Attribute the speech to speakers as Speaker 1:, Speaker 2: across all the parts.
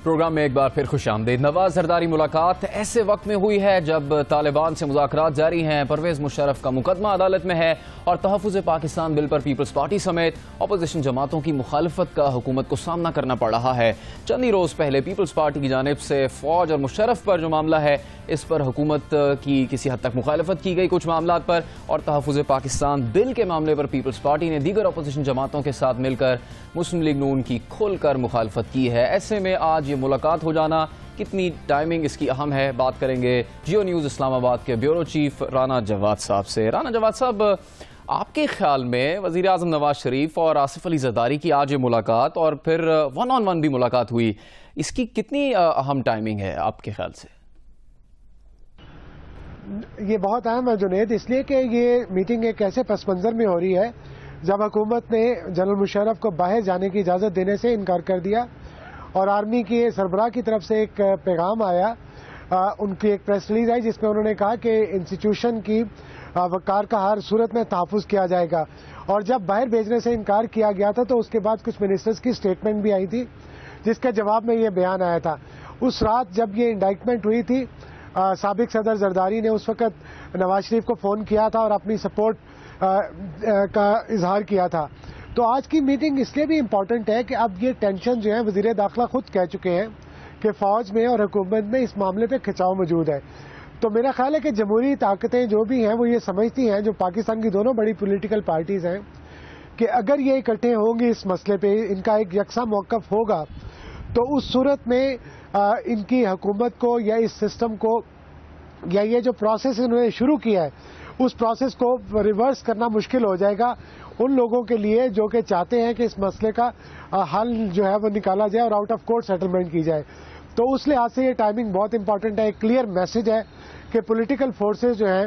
Speaker 1: Programme میں ایک بار پھر خوش آمدید۔ نواز زرداری ملاقات ایسے وقت میں ہوئی ہے جب طالبان سے مذاکرات جاری ہیں، پرویز مشرف کا مقدمہ عدالت میں ہے اور تحفظ پاکستان بل پر پیپلز پارٹی سمیت اپوزیشن جماعتوں کی مخالفت کا حکومت کو سامنا کرنا پڑ رہا ہے۔ چند ہی روز پہلے پیپلز پارٹی کی جانب سے فوج اور مشرف پر جو معاملہ ہے اس پر حکومت کی کسی حد تک مخالفت کی گئی کچھ معاملات پر، اور تحفظ پاکستان بل کے معاملے پر پیپلز پارٹی نے دیگر اپوزیشن جماعتوں کے ساتھ مل کر مسلم لیگ نون کی کھل کر مخالفت کی ہے۔ ایسے میں آج یہ ملاقات ہو جانا کتنی ٹائمنگ اس کی اہم ہے، بات کریں گے جیو نیوز اسلام آباد کے بیورو چیف رانا جواد صاحب سے۔ رانا جواد صاحب، آپ کے خیال میں وزیر اعظم نواز شریف اور آصف علی زرداری کی آج یہ ملاقات اور پھر ون آن ون بھی ملاقات ہوئی، اس کی کتنی اہم ٹائمنگ ہے آپ کے خیال سے؟
Speaker 2: یہ بہت اہم ہے جنید، اس لیے کہ یہ میٹنگ ایک ایسے پس منظر میں ہو رہی ہے جب حکومت نے جنرل مشرف کو باہر جانے کی اجازت دینے سے انکار کر دیا اور آرمی کے سربراہ کی طرف سے ایک پیغام آیا، ان کی ایک پریس ریلیز آئی جس میں انہوں نے کہا کہ انسٹیٹیوشن کی وقار کا ہر صورت میں تحفظ کیا جائے گا، اور جب باہر بھیجنے سے انکار کیا گیا تھا تو اس کے بعد کچھ منسٹرز کی سٹیٹمنٹ بھی آئی تھی جس کے جواب میں یہ بیان آیا تھا۔ اس رات جب یہ انڈائکمنٹ ہوئی تھی، سابق صدر زرداری نے اس وقت نواز شریف کو فون کیا تھا اور اپنی سپورٹ کا اظہار کیا تھا۔ تو آج کی میٹنگ اس لیے بھی امپورٹنٹ ہے کہ اب یہ ٹینشن جو ہے وزیر داخلہ خود کہہ چکے ہیں کہ فوج میں اور حکومت میں اس معاملے پہ کھچاؤ موجود ہے۔ تو میرا خیال ہے کہ جمہوری طاقتیں جو بھی ہیں وہ یہ سمجھتی ہیں، جو پاکستان کی دونوں بڑی پولیٹیکل پارٹیز ہیں، کہ اگر یہ اکٹھے ہوں گی اس مسئلے پہ، ان کا ایک یکساں موقف ہوگا، تو اس صورت میں ان کی حکومت کو یا اس سسٹم کو یا یہ جو پروسیس انہوں نے شروع کیا ہے اس پروسیس کو ریورس کرنا مشکل ہو جائے گا ان لوگوں کے لیے جو کہ چاہتے ہیں کہ اس مسئلے کا حل جو ہے وہ نکالا جائے اور آؤٹ آف کورٹ سیٹلمنٹ کی جائے۔ تو اس لحاظ سے یہ ٹائمنگ بہت امپورٹنٹ ہے، ایک کلیئر میسج ہے کہ پولیٹیکل فورسز جو ہیں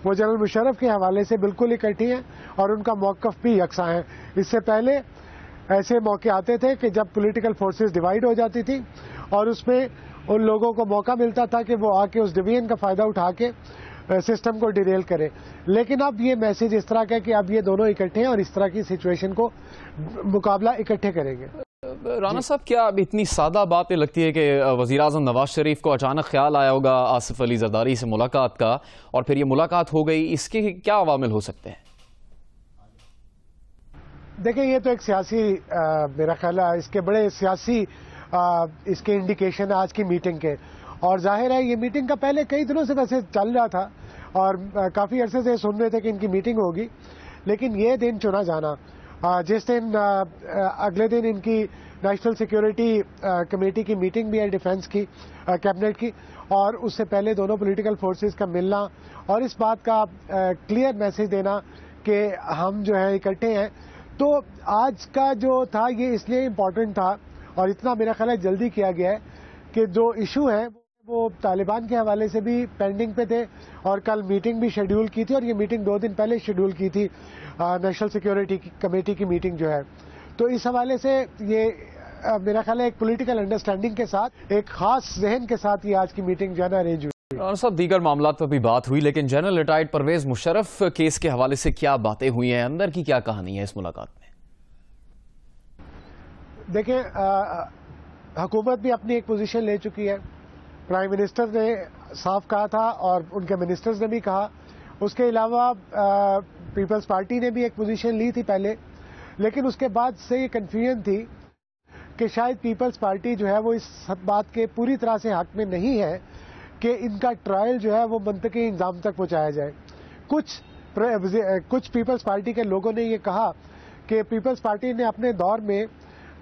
Speaker 2: وہ جنرل مشرف کے حوالے سے بالکل اکٹھی ہیں اور ان کا موقف بھی یکساں ہے۔ اس سے پہلے ایسے موقع آتے تھے کہ جب پولیٹیکل فورسز ڈیوائڈ ہو جاتی تھی اور اس میں ان لوگوں کو موقع ملتا تھا کہ وہ آ کے اس ڈویژن کا فائدہ اٹھا کے سسٹم کو ڈیریل کرے، لیکن اب یہ میسج اس طرح کا ہے کہ اب یہ دونوں اکٹھے ہیں اور اس طرح کی سچویشن کو مقابلہ اکٹھے کریں گے۔
Speaker 1: رانا صاحب، کیا اب اتنی سادہ بات لگتی ہے کہ وزیر اعظم نواز شریف کو اچانک خیال آیا ہوگا آصف علی زرداری سے ملاقات کا اور پھر یہ ملاقات ہو گئی، اس کے کیا عوامل ہو سکتے ہیں؟
Speaker 2: دیکھیں، یہ تو ایک سیاسی میرا خیال ہے اس کے بڑے سیاسی اس کے انڈیکیشن ہے آج کی میٹنگ کے، اور ظاہر ہے یہ میٹنگ کا پہلے کئی دنوں سے ویسے چل رہا تھا اور کافی عرصے سے سن رہے تھے کہ ان کی میٹنگ ہوگی، لیکن یہ دن چنا جانا جس دن اگلے دن ان کی نیشنل سیکیورٹی کمیٹی کی میٹنگ بھی ہے ڈیفنس کی کیبنٹ کی، اور اس سے پہلے دونوں پولیٹیکل فورسز کا ملنا اور اس بات کا کلیئر میسج دینا کہ ہم جو ہے اکٹھے ہیں، تو آج کا جو تھا یہ اس لیے امپورٹنٹ تھا اور اتنا میرا خیال ہے جلدی کیا گیا ہے کہ جو ایشو ہے وہ طالبان کے حوالے سے بھی پینڈنگ پہ تھے اور کل میٹنگ بھی شیڈیول کی تھی اور یہ میٹنگ 2 دن پہلے شیڈیول کی تھی نیشنل سیکیورٹی کمیٹی کی میٹنگ جو ہے، تو اس حوالے سے یہ میرا خیال ہے ایک پولیٹیکل انڈرسٹینڈنگ کے ساتھ ایک خاص ذہن کے ساتھ یہ آج کی میٹنگ جو ہے نا ارینج ہوئی۔
Speaker 1: رانا صاحب، دیگر معاملات پر بھی بات ہوئی، لیکن general retired Pervez Musharraf case کے حوالے سے کیا باتیں ہوئی ہیں، اندر کی کیا کہانی ہے اس ملاقات میں؟
Speaker 2: دیکھیں، حکومت بھی اپنی ایک پوزیشن لے چکی ہے، پرائم منسٹر نے صاف کہا تھا اور ان کے منسٹرز نے بھی کہا، اس کے علاوہ پیپلز پارٹی نے بھی ایک پوزیشن لی تھی پہلے، لیکن اس کے بعد سے یہ کنفیوژن تھی کہ شاید پیپلز پارٹی جو ہے وہ اس بات کے پوری طرح سے حق میں نہیں ہے کہ ان کا ٹرائل جو ہے وہ منطقی انجام تک پہنچایا جائے۔ کچھ پیپلز پارٹی کے لوگوں نے یہ کہا کہ پیپلز پارٹی نے اپنے دور میں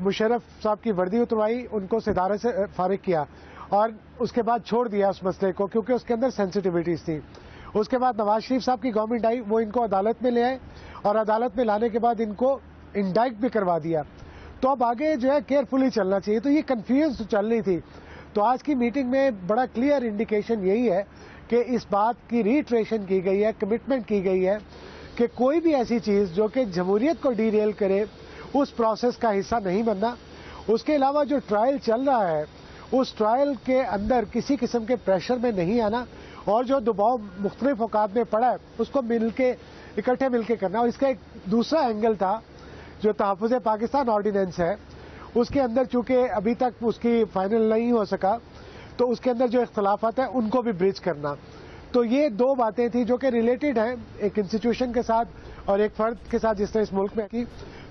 Speaker 2: مشرف صاحب کی وردی اتروائی، ان کو صدارت سے فارغ کیا اور اس کے بعد چھوڑ دیا اس مسئلے کو کیونکہ اس کے اندر سینسٹیوٹیز تھیں۔ اس کے بعد نواز شریف صاحب کی گورنمنٹ آئی، وہ ان کو عدالت میں لے آئے اور عدالت میں لانے کے بعد ان کو انڈائٹ بھی کروا دیا، تو اب آگے جو ہے کیئرفلی چلنا چاہیے، تو یہ کنفیوژن چل رہی تھی۔ تو آج کی میٹنگ میں بڑا کلیئر انڈیکیشن یہی ہے کہ اس بات کی ریٹریشن کی گئی ہے، کمٹمنٹ کی گئی ہے کہ کوئی بھی ایسی چیز جو کہ جمہوریت کو ڈیریل کرے اس پروسیس کا حصہ نہیں بننا۔ اس کے علاوہ جو ٹرائل چل رہا ہے اس ٹرائل کے اندر کسی قسم کے پریشر میں نہیں آنا، اور جو دباؤ مختلف اوقات میں پڑا ہے اس کو اکٹھے مل کے کرنا۔ اور اس کا ایک دوسرا اینگل تھا جو تحفظ پاکستان آرڈیننس ہے، اس کے اندر چونکہ ابھی تک اس کی فائنل نہیں ہو سکا تو اس کے اندر جو اختلافات ہیں ان کو بھی بریچ کرنا. تو یہ دو باتیں تھیں جو کہ ریلیٹڈ ہیں ایک انسٹیٹیوشن کے ساتھ اور ایک فرد کے ساتھ جس نے اس ملک میں کی,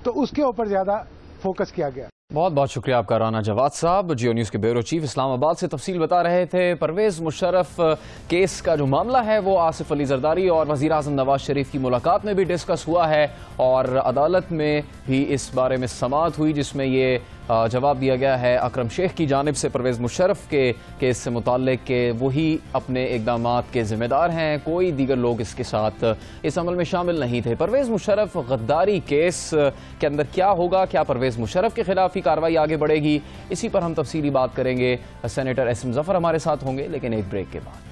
Speaker 2: تو اس کے اوپر زیادہ فوکس کیا گیا.
Speaker 1: بہت بہت شکریہ آپ کا رانا جواد صاحب. جیو نیوز کے بیورو چیف اسلام آباد سے تفصیل بتا رہے تھے. پرویز مشرف کیس کا جو معاملہ ہے وہ آصف علی زرداری اور وزیر اعظم نواز شریف کی ملاقات میں بھی ڈسکس ہوا ہے اور عدالت میں بھی اس بارے میں سماعت ہوئی جس میں یہ جواب دیا گیا ہے اکرم شیخ کی جانب سے پرویز مشرف کے کیس سے متعلق کہ وہی اپنے اقدامات کے ذمہ دار ہیں, کوئی دیگر لوگ اس کے ساتھ اس عمل میں شامل نہیں تھے. پرویز مشرف غداری کیس کے اندر کیا ہوگا, کیا پرویز مشرف کے خلاف ہی کارروائی آگے بڑھے گی, اسی پر ہم تفصیلی بات کریں گے. سینیٹر ایس ایم ظفر ہمارے ساتھ ہوں گے لیکن ایک بریک کے بعد.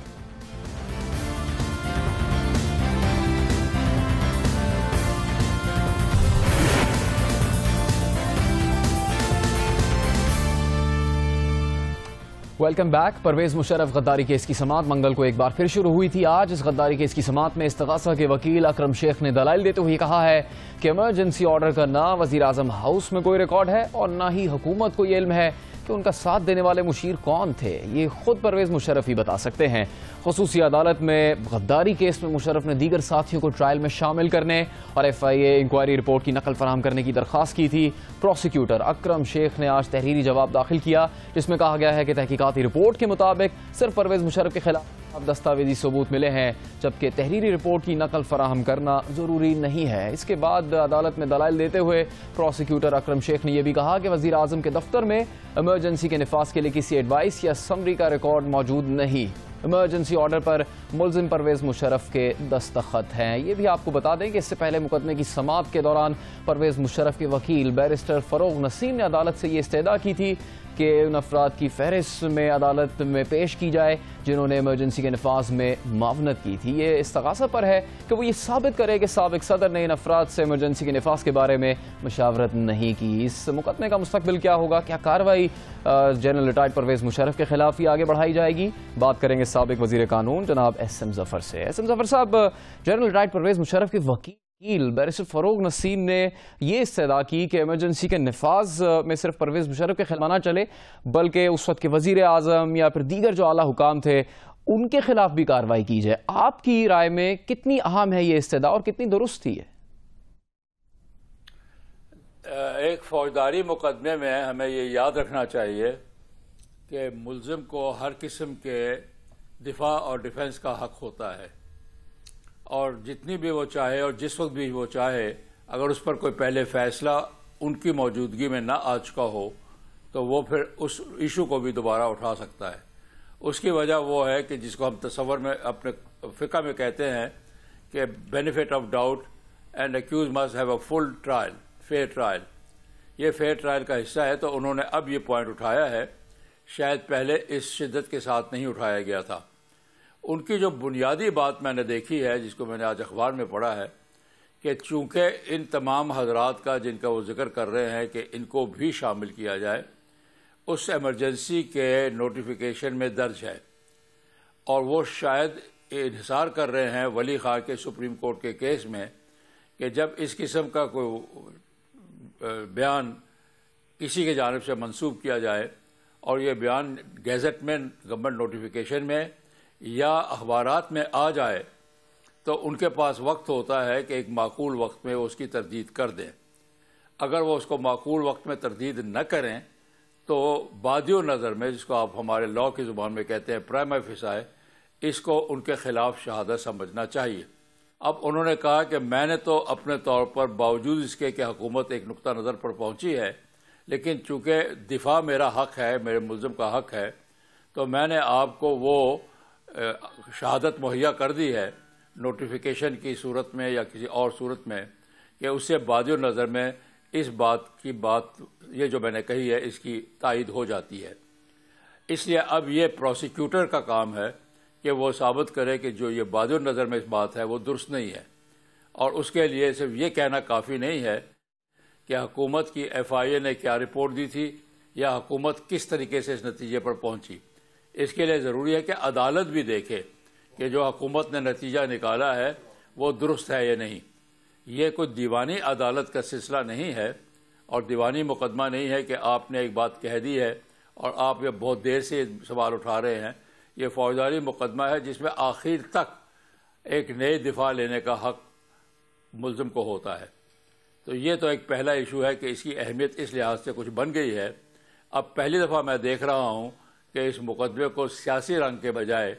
Speaker 1: Welcome back. پرویز مشرف غداری کیس کی سماعت منگل کو ایک بار پھر شروع ہوئی تھی. آج اس غداری کیس کی سماعت میں استغاثہ کے وکیل اکرم شیخ نے دلائل دیتے ہوئے کہا ہے کہ ایمرجنسی آرڈر کا نہ وزیر اعظم ہاؤس میں کوئی ریکارڈ ہے اور نہ ہی حکومت کو یہ علم ہے کہ ان کا ساتھ دینے والے مشیر کون تھے. یہ خود پرویز مشرف ہی بتا سکتے ہیں. خصوصی عدالت میں غداری کیس میں مشرف نے دیگر ساتھیوں کو ٹرائل میں شامل کرنے اور ایف آئی اے انکوائری رپورٹ کی نقل فراہم کرنے کی درخواست کی تھی. پروسیکیوٹر اکرم شیخ نے آج تحریری جواب داخل کیا جس میں کہا گیا ہے کہ تحقیقاتی رپورٹ کے مطابق صرف پرویز مشرف کے خلاف دستاویزی ثبوت ملے ہیں جبکہ تحریری رپورٹ کی نقل فراہم کرنا ضروری نہیں ہے. اس کے بعد عدالت میں دلائل دیتے ہوئے پروسیکیوٹر اکرم شیخ نے یہ بھی کہا کہ وزیر اعظم کے دفتر میں ایمرجنسی کے نفاذ کے لیے کسی ایڈوائس یا سمری کا ریکارڈ موجود نہیں. ایمرجنسی آرڈر پر ملزم پرویز مشرف کے دستخط ہیں. یہ بھی آپ کو بتا دیں کہ اس سے پہلے مقدمے کی سماعت کے دوران پرویز مشرف کے وکیل بیرسٹر فروغ نسیم نے عدالت سے یہ استدعا کی تھی کہ ان افراد کی فہرست میں عدالت میں پیش کی جائے جنہوں نے ایمرجنسی کے نفاذ میں معاونت کی تھی. یہ استغاثہ پر ہے کہ وہ یہ ثابت کرے کہ سابق صدر نے ان افراد سے ایمرجنسی کے نفاذ کے بارے میں مشاورت نہیں کی. اس مقدمے کا مستقبل کیا ہوگا, کیا کارروائی جنرل ریٹائرڈ پرویز مشرف کے خلاف ہی آگے بڑھائی جائے گی, بات کریں گے سابق وزیر قانون جناب ایس ایم ظفر سے. ایس ایم ظفر صاحب, جنرل ریٹائرڈ پرویز مشرف کے وکیل بیرسٹر فروغ نسیم نے یہ استدعا کی کہ ایمرجنسی کے نفاذ میں صرف پرویز مشرف کے خلاف نہ چلے بلکہ اس وقت کے وزیر اعظم یا پھر دیگر جو اعلیٰ حکام تھے ان کے خلاف بھی کارروائی کی جائے. آپ کی رائے میں کتنی اہم ہے یہ استدعا اور کتنی درست تھی ہے؟
Speaker 3: ایک فوجداری مقدمے میں ہمیں یہ یاد رکھنا چاہیے کہ ملزم کو ہر قسم کے دفاع اور ڈیفنس کا حق ہوتا ہے اور جتنی بھی وہ چاہے اور جس وقت بھی وہ چاہے اگر اس پر کوئی پہلے فیصلہ ان کی موجودگی میں نہ آ چکا ہو تو وہ پھر اس ایشو کو بھی دوبارہ اٹھا سکتا ہے. اس کی وجہ وہ ہے کہ جس کو ہم تصور میں اپنے فقہ میں کہتے ہیں کہ benefit of doubt and accused must have a full trial, fair trial. یہ فیئر ٹرائل کا حصہ ہے تو انہوں نے اب یہ پوائنٹ اٹھایا ہے, شاید پہلے اس شدت کے ساتھ نہیں اٹھایا گیا تھا. ان کی جو بنیادی بات میں نے دیکھی ہے جس کو میں نے آج اخبار میں پڑھا ہے کہ چونکہ ان تمام حضرات کا جن کا وہ ذکر کر رہے ہیں کہ ان کو بھی شامل کیا جائے اس ایمرجنسی کے نوٹیفیکیشن میں درج ہے اور وہ شاید انحصار کر رہے ہیں ولی خان کے سپریم کورٹ کے کیس میں کہ جب اس قسم کا کوئی بیان کسی کی جانب سے منسوب کیا جائے اور یہ بیان گیزٹ میں گورنمنٹ نوٹیفیکیشن میں یا اخبارات میں آ جائے تو ان کے پاس وقت ہوتا ہے کہ ایک معقول وقت میں اس کی تردید کر دیں. اگر وہ اس کو معقول وقت میں تردید نہ کریں تو بادی نظر میں, جس کو آپ ہمارے لاء کی زبان میں کہتے ہیں پرائما فیسائے, اس کو ان کے خلاف شہادت سمجھنا چاہیے. اب انہوں نے کہا کہ میں نے تو اپنے طور پر باوجود اس کے کہ حکومت ایک نقطہ نظر پر پہنچی ہے لیکن چونکہ دفاع میرا حق ہے, میرے ملزم کا حق ہے, تو میں نے آپ کو وہ شہادت مہیا کر دی ہے نوٹیفیکیشن کی صورت میں یا کسی اور صورت میں کہ اس سے بادی نظر میں اس بات یہ جو میں نے کہی ہے اس کی تائید ہو جاتی ہے. اس لیے اب یہ پروسیکیوٹر کا کام ہے کہ وہ ثابت کرے کہ جو یہ بادی نظر میں اس بات ہے وہ درست نہیں ہے اور اس کے لیے صرف یہ کہنا کافی نہیں ہے کہ حکومت کی ایف آئی اے نے کیا رپورٹ دی تھی یا حکومت کس طریقے سے اس نتیجے پر پہنچی. اس کے لیے ضروری ہے کہ عدالت بھی دیکھے کہ جو حکومت نے نتیجہ نکالا ہے وہ درست ہے یا نہیں. یہ کوئی دیوانی عدالت کا سلسلہ نہیں ہے اور دیوانی مقدمہ نہیں ہے کہ آپ نے ایک بات کہہ دی ہے اور آپ یہ بہت دیر سے سوال اٹھا رہے ہیں. یہ فوجداری مقدمہ ہے جس میں آخر تک ایک نئے دفاع لینے کا حق ملزم کو ہوتا ہے. تو یہ تو ایک پہلا ایشو ہے کہ اس کی اہمیت اس لحاظ سے کچھ بن گئی ہے. اب پہلی دفعہ میں دیکھ رہا ہوں کہ اس مقدمے کو سیاسی رنگ کے بجائے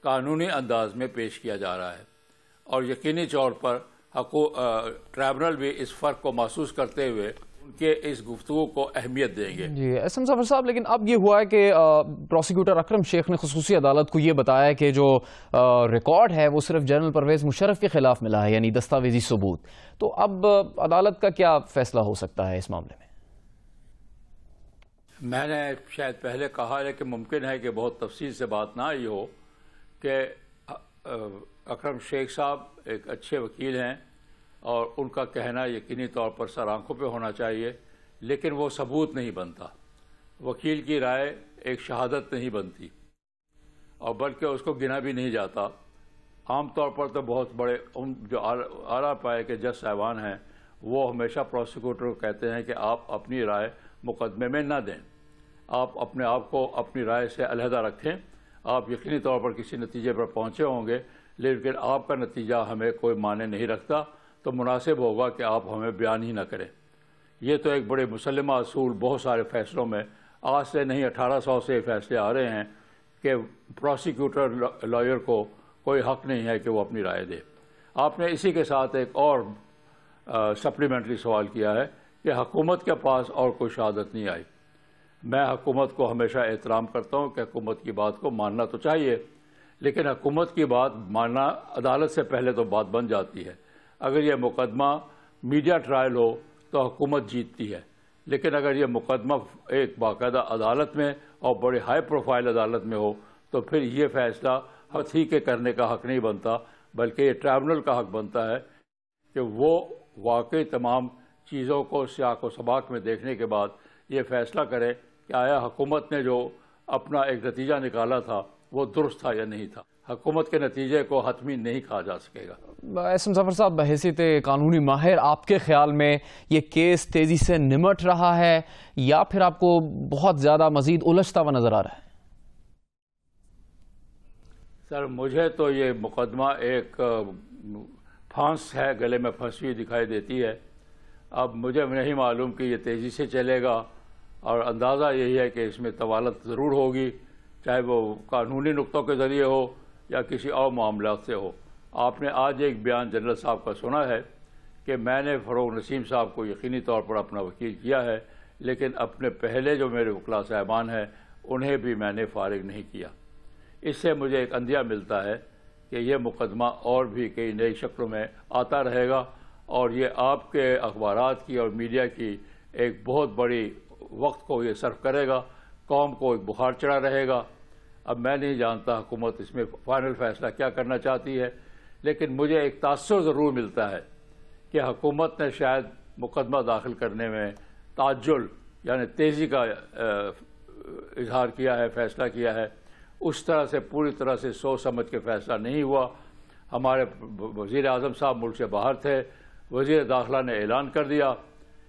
Speaker 3: قانونی انداز میں پیش کیا جا رہا ہے، اور یقینی طور پر ٹرائبونل بھی اس فرق کو محسوس کرتے ہوئے ان کے اس گفتگو کو اہمیت دیں گے.
Speaker 1: جی احسن ظفر صاحب، لیکن اب یہ ہوا ہے کہ پروسیکیوٹر اکرم شیخ نے خصوصی عدالت کو یہ بتایا کہ جو ریکارڈ ہے وہ صرف جنرل پرویز مشرف کے خلاف ملا ہے، یعنی دستاویزی ثبوت. تو اب عدالت کا کیا فیصلہ ہو سکتا ہے اس معاملے میں؟
Speaker 3: میں نے شاید پہلے کہا ہے کہ ممکن ہے کہ بہت تفصیل سے بات نہ آئی ہو کہ اکرم شیخ صاحب ایک اچھے وکیل ہیں اور ان کا کہنا یقینی طور پر سر آنکھوں پہ ہونا چاہیے، لیکن وہ ثبوت نہیں بنتا. وکیل کی رائے ایک شہادت نہیں بنتی، اور بلکہ اس کو گنا بھی نہیں جاتا. عام طور پر تو بہت بڑے جو اعلیٰ پائے کے جج صاحبان ہیں وہ ہمیشہ پروسیکیوٹر کو کہتے ہیں کہ آپ اپنی رائے مقدمے میں نہ دیں، آپ اپنے آپ کو اپنی رائے سے علیحدہ رکھیں. آپ یقینی طور پر کسی نتیجے پر پہنچے ہوں گے، لیکن آپ کا نتیجہ ہمیں کوئی معنی نہیں رکھتا، تو مناسب ہوگا کہ آپ ہمیں بیان ہی نہ کریں. یہ تو ایک بڑے مسلمہ اصول بہت سارے فیصلوں میں آج سے نہیں 1800 سے فیصلے آ رہے ہیں کہ پروسیکیوٹر لائر کو کوئی حق نہیں ہے کہ وہ اپنی رائے دے. آپ نے اسی کے ساتھ ایک اور سپلیمنٹری سوال کیا ہے کہ حکومت کے پاس اور کوئی شہادت نہیں آئی. میں حکومت کو ہمیشہ احترام کرتا ہوں کہ حکومت کی بات کو ماننا تو چاہیے، لیکن حکومت کی بات ماننا عدالت سے پہلے تو بات بن جاتی ہے. اگر یہ مقدمہ میڈیا ٹرائل ہو تو حکومت جیتتی ہے، لیکن اگر یہ مقدمہ ایک باقاعدہ عدالت میں اور بڑے ہائی پروفائل عدالت میں ہو تو پھر یہ فیصلہ حد ہی کے کرنے کا حق نہیں بنتا، بلکہ یہ ٹرائبونل کا حق بنتا ہے کہ وہ واقعی تمام چیزوں کو سیاق و سباق میں دیکھنے کے بعد یہ فیصلہ کرے کہ آیا حکومت نے جو اپنا ایک نتیجہ نکالا تھا وہ درست تھا یا نہیں تھا. حکومت کے نتیجے کو حتمی نہیں کہا جا سکے گا.
Speaker 1: احسن ظفر صاحب، بحیثیت قانونی ماہر، آپ کے خیال میں یہ کیس تیزی سے نمٹ رہا ہے یا پھر آپ کو بہت زیادہ مزید الجھتا ہوا نظر آ رہا ہے؟
Speaker 3: سر مجھے تو یہ مقدمہ ایک پھانس ہے، گلے میں پھنسی ہوئی دکھائی دیتی ہے. اب مجھے نہیں معلوم کہ یہ تیزی سے چلے گا، اور اندازہ یہی ہے کہ اس میں طوالت ضرور ہوگی، چاہے وہ قانونی نقطوں کے ذریعے ہو یا کسی اور معاملات سے ہو. آپ نے آج ایک بیان جنرل صاحب کا سنا ہے کہ میں نے فروغ نسیم صاحب کو یقینی طور پر اپنا وکیل کیا ہے، لیکن اپنے پہلے جو میرے وکلاء صاحبان ہیں انہیں بھی میں نے فارغ نہیں کیا. اس سے مجھے ایک اندیہ ملتا ہے کہ یہ مقدمہ اور بھی کئی نئی شکلوں میں آتا رہے گا، اور یہ آپ کے اخبارات کی اور میڈیا کی ایک بہت بڑی وقت کو یہ صرف کرے گا. قوم کو ایک بخار چڑھا رہے گا. اب میں نہیں جانتا حکومت اس میں فائنل فیصلہ کیا کرنا چاہتی ہے، لیکن مجھے ایک تاثر ضرور ملتا ہے کہ حکومت نے شاید مقدمہ داخل کرنے میں تعجل یعنی تیزی کا اظہار کیا ہے، فیصلہ کیا ہے. اس طرح سے پوری طرح سے سوچ سمجھ کے فیصلہ نہیں ہوا. ہمارے وزیر اعظم صاحب ملک سے باہر تھے، وزیر داخلہ نے اعلان کر دیا،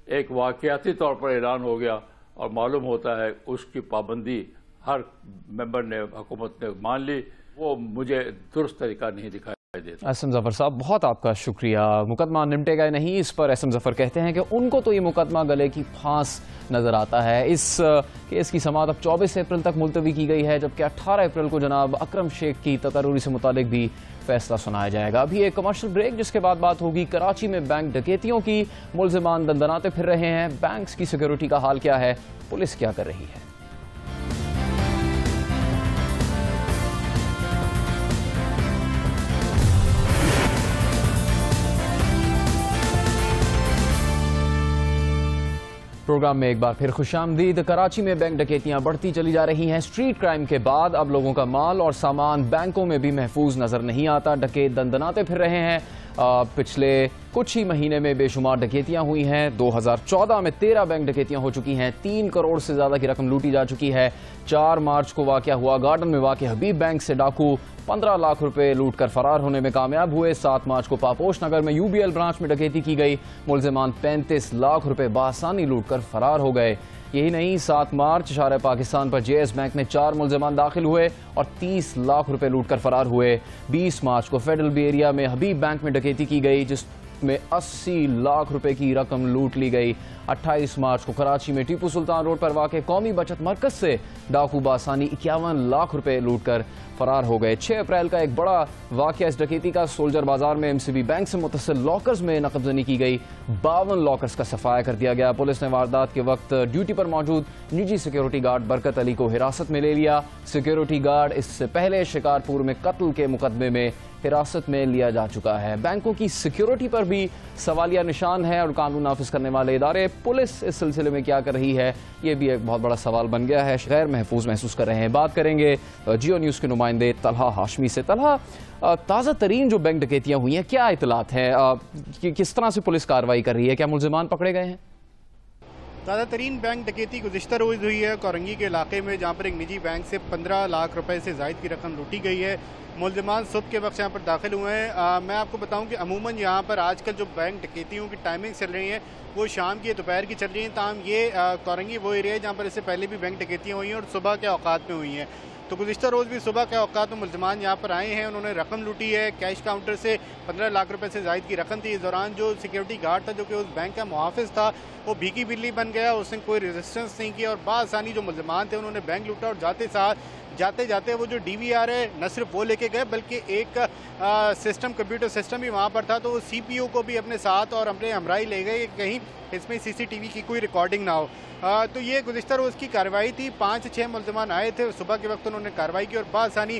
Speaker 3: ایک واقعاتی طور پر اعلان ہو گیا، اور معلوم ہوتا ہے اس کی پابندی ہر ممبر نے، حکومت نے مان لی. وہ مجھے درست طریقہ نہیں دکھائی دیتا.
Speaker 1: احسن ظفر صاحب بہت آپ کا شکریہ. مقدمہ نمٹے گا نہیں، اس پر احسن ظفر کہتے ہیں کہ ان کو تو یہ مقدمہ گلے کی پھانس نظر آتا ہے. اس کیس کی سماعت اب 24 اپریل تک ملتوی کی گئی ہے، جبکہ 18 اپریل کو جناب اکرم شیخ کی تقرری سے متعلق بھی فیصلہ سنایا جائے گا. ابھی ایک کمرشل بریک، جس کے بعد بات ہوگی کراچی میں بینک ڈکیتیوں کی. ملزمان دندناتے پھر رہے ہیں. بینکس کی سیکیورٹی کا حال کیا ہے، پولیس کیا کر رہی ہے؟ پروگرام میں ایک بار پھر خوش آمدید. کراچی میں بینک ڈکیتیاں بڑھتی چلی جا رہی ہیں. اسٹریٹ کرائم کے بعد اب لوگوں کا مال اور سامان بینکوں میں بھی محفوظ نظر نہیں آتا. ڈکیت دندناتے پھر رہے ہیں. پچھلے کچھ ہی مہینے میں بے شمار ڈکیتیاں ہوئی ہیں. 2014 میں 13 بینک ڈکیتیاں ہو چکی ہیں. 3 کروڑ سے زیادہ کی رقم لوٹی جا چکی ہے. 4 مارچ کو واقعہ ہوا. گارڈن میں واقع حبیب بینک سے ڈاکو 15 لاکھ روپے لوٹ کر فرار ہونے میں کامیاب ہوئے. 7 مارچ کو پاپوش نگر میں UBL برانچ میں ڈکیتی کی گئی. ملزمان 35 لاکھ روپے بآسانی لوٹ کر فرار ہو گئے. یہی نہیں، 7 مارچ شارع پاکستان پر JS بینک میں 4 ملزمان داخل ہوئے اور 30 لاکھ روپے لوٹ کر فرار ہوئے. 20 مارچ کو فیڈرل بی ایریا میں حبیب بینک میں ڈکیتی کی گئی جس میں 80 لاکھ روپے کی رقم لوٹ لی گئی. 28 مارچ کو کراچی میں ٹیپو سلطان روڈ پر واقع قومی بچت مرکز سے ڈاکو بآسانی 51 لاکھ روپے لوٹ کر فرار ہو گئے. 6 اپریل کا ایک بڑا واقعہ اس ڈکیتی کا سولجر بازار میں MCB بینک سے متصل لاکرز میں نقب زنی کی گئی. 52 لاکرز کا صفایا کر دیا گیا. پولیس نے واردات کے وقت ڈیوٹی پر موجود نجی سیکیورٹی گارڈ برکت علی کو حراست میں لے لیا. سیکیورٹی گارڈ اس سے پہلے شکارپور میں قتل کے مقدمے میں حراست میں لیا جا چکا ہے. بینکوں کی سیکیورٹی پر بھی سوالیہ نشان ہے اور قانون نافذ کرنے والے ادارے پولیس اس سلسلے میں کیا کر رہی ہے، یہ بھی ایک بہت بڑا سوال بن گیا ہے. غیر محفوظ محسوس کر رہے ہیں. بات کریں گے جیو نیوز کے نمائندے طلحہ ہاشمی سے. طلحہ، تازہ ترین جو بینک ڈکیتیاں ہوئی ہیں کیا اطلاعات ہیں؟ کس طرح سے پولیس کارروائی کر رہی ہے؟ کیا ملزمان پکڑے گئے ہیں؟
Speaker 4: تازہ ترین بینک ڈکیتی گزشتہ روز ہوئی ہے کورنگی کے علاقے میں، جہاں پر ایک نجی بینک سے 15 لاکھ روپے سے زائد کی رقم لوٹی گئی ہے. ملزمان صبح کے وقت یہاں پر داخل ہوئے ہیں. میں آپ کو بتاؤں کہ عموماً یہاں پر آج کل جو بینک ڈکیتیوں کی ٹائمنگ چل رہی ہیں وہ شام کی دوپہر کی چل رہی ہیں. تاہم یہ کورنگی وہ ایریا ہے جہاں پر اس سے پہلے بھی بینک ڈکیتیاں ہوئی ہیں اور صبح کے اوقات میں ہوئی ہیں. تو گزشتہ روز بھی صبح کے اوقات میں ملزمان یہاں پر آئے ہیں. انہوں نے رقم لوٹی ہے. کیش کاؤنٹر سے 15 لاکھ روپے سے زائد کی رقم تھی. اس دوران جو سیکیورٹی گارڈ تھا جو کہ اس بینک کا محافظ تھا وہ بھیگی بلی بن گیا. اس نے کوئی ریزسٹنس نہیں کیا اور بآسانی جو ملزمان تھے انہوں نے بینک لوٹا. اور جاتے جاتے وہ جو DVR ہے نہ صرف وہ لے کے گئے بلکہ ایک کمپیوٹر سسٹم بھی وہاں پر تھا. تو وہ CPU کو بھی اپنے ساتھ اور اپنے ہمراہی لے گئے کہ کہیں اس میں CCTV کی کوئی ریکارڈنگ نہ ہو. تو یہ گزشتہ روز کی کارروائی تھی. 5-6 ملزمان آئے تھے. صبح کے وقت انہوں نے کارروائی کی اور بآسانی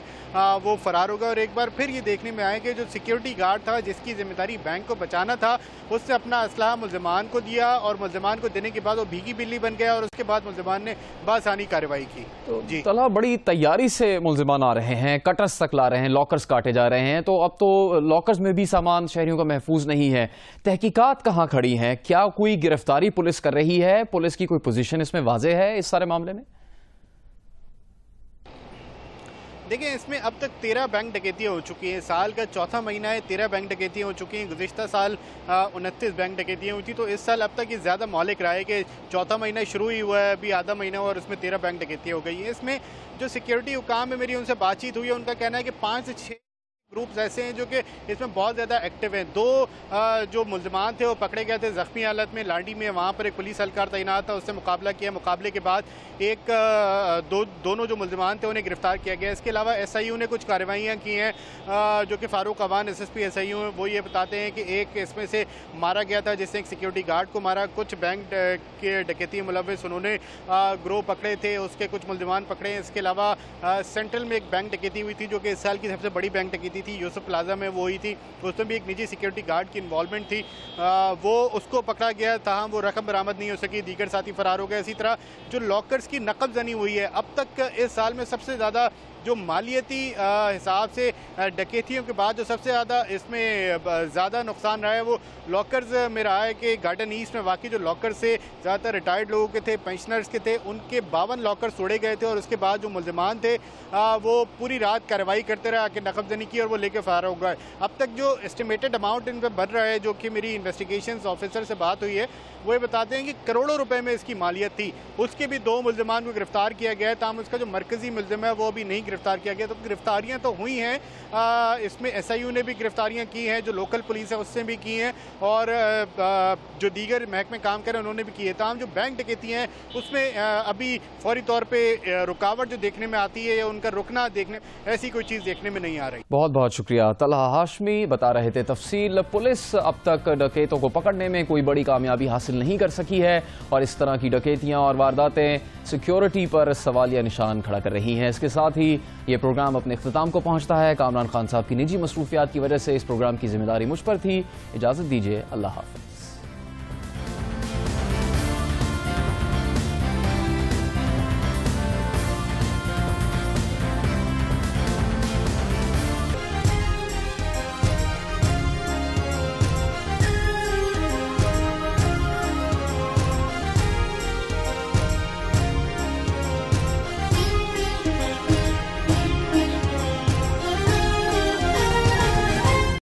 Speaker 4: وہ فرار ہو گئے. اور ایک بار پھر یہ دیکھنے میں آئے کہ جو سیکیورٹی گارڈ تھا جس کی ذمہ داری بینک کو بچانا تھا اس نے اپنا اسلحہ ملزمان کو دیا اور ملزمان کو دینے کے بعد وہ بھیگی بلی بن گیا اور اس کے بعد ملزمان نے بآسانی کارروائی کی.
Speaker 1: جی طلحہ، بڑی تیاری سے ملزمان آ رہے ہیں، کٹرز تک لا رہے ہیں، لاکرز کاٹے جا رہے ہیں. تو اب تو لاکرز میں بھی سامان شہریوں کا محفوظ نہیں ہے. تحقیقات کہاں کھڑی ہیں؟ کیا کوئی گرفتاری پولیس کر رہی ہے؟ پولیس کی کوئی پوزیشن اس میں واضح ہے اس سارے معاملے میں؟
Speaker 4: دیکھیں، اس میں اب تک 13 بینک ڈکیتیاں ہو چکی ہیں. سال کا چوتھا مہینہ ہے، 13 بینک ڈکیتیاں ہو چکی ہیں. گزشتہ سال 29 بینک ڈکیتیاں ہوئی تھی. تو اس سال اب تک یہ زیادہ مہلک رہا ہے کہ چوتھا مہینہ شروع ہی ہوا ہے، ابھی آدھا مہینہ ہوا اور اس میں 13 بینک ڈکیتیاں ہو گئی ہیں. اس میں جو سیکیورٹی حکام ہے، میری ان سے بات چیت ہوئی ہے، ان کا کہنا ہے کہ 5 سے 6 گروپس ایسے ہیں جو کہ اس میں بہت زیادہ ایکٹیو ہیں. 2 جو ملزمان تھے وہ پکڑے گئے تھے زخمی حالت میں لانڈی میں. وہاں پر ایک پولیس اہلکار تعینات تھا، اس سے مقابلہ کیا. مقابلے کے بعد دونوں جو ملزمان تھے انہیں گرفتار کیا گیا. اس کے علاوہ SIU نے کچھ کارروائیاں کی ہیں جو کہ فاروق عوان SSP SIU ہیں. وہ یہ بتاتے ہیں کہ ایک اس میں سے مارا گیا تھا جس نے ایک سیکیورٹی گارڈ کو مارا. کچھ بینک کے ڈکیتی ملوث انہوں نے گروہ پکڑے تھے، اس کے کچھ ملزمان پکڑے ہیں. اس کے علاوہ سینٹرل میں ایک بینک ڈکیتی ہوئی تھی جو کہ اس سال کی سب سے بڑی بینک ڈکیتی تھی، یوسف پلازا میں وہ ہوئی تھی. اس میں بھی ایک نجی سیکیورٹی گارڈ کی انوالومنٹ تھی. وہ اس کو پکڑا گیا، تاہم وہ رقم برآمد نہیں ہو سکی. دیگر ساتھی فرار ہو گئے. اسی طرح جو لاکرز کی نقب زنی ہوئی ہے، اب تک اس سال میں سب سے زیادہ جو مالیتی حساب سے ڈکیتیوں کے بعد جو سب سے زیادہ اس میں زیادہ نقصان رہا ہے وہ لاکرز میں رہا ہے کہ گارڈن ایسٹ میں واقعی جو لاکرز سے زیادہ تر ریٹائرڈ لوگوں کے تھے، پینشنرز کے تھے، ان کے 52 لاکرز توڑے گئے تھے. اور اس کے بعد جو ملزمان تھے وہ پوری رات کارروائی کرتے رہے کہ نقب زنی کی اور وہ لے کے فرار ہو گئے. اب تک جو اسٹیمیٹڈ اماؤنٹ ان پہ بڑھ رہا ہے، جو کہ میری انویسٹیگیشنز آفیسر سے بات ہوئی ہے، وہ یہ بتاتے ہیں کہ کروڑوں روپے میں اس کی مالیت تھی. اس کے بھی 2 ملزمان کو گرفتار کیا گیا ہے، تاہم اس کا جو مرکزی ملزم ہے وہ بھی نہیں گرفتار کیا گیا. تو گرفتاریاں تو ہوئی ہیں. اس میں SIU نے بھی گرفتاریاں کی ہیں، جو لوکل پولیس ہے اس سے بھی کی ہیں، اور جو دیگر محکمے کام کر رہے ہیں انہوں نے بھی کی ہے. تاہم جو بینک ڈکیتی ہیں اس میں ابھی فوری طور پہ رکاوٹ جو دیکھنے میں آتی ہے یا ان کا رکنا دیکھنے، ایسی کوئی چیز دیکھنے میں نہیں آ رہی.
Speaker 1: بہت بہت شکریہ. طلحہ ہاشمی بتا رہے تھے تفصیل. پولیس اب تک ڈکیتوں کو پکڑنے میں کوئی بڑی کامیابی حاصل نہیں کر سکی ہے اور اس طرح کی ڈکیتیاں اور وارداتیں سیکیورٹی پر سوالیہ نشان کھڑا کر رہی ہیں. اس کے ساتھ ہی یہ پروگرام اپنے اختتام کو پہنچتا ہے. کامران خان صاحب کی نجی مصروفیات کی وجہ سے اس پروگرام کی ذمہ داری مجھ پر تھی. اجازت دیجیے. اللہ حافظ.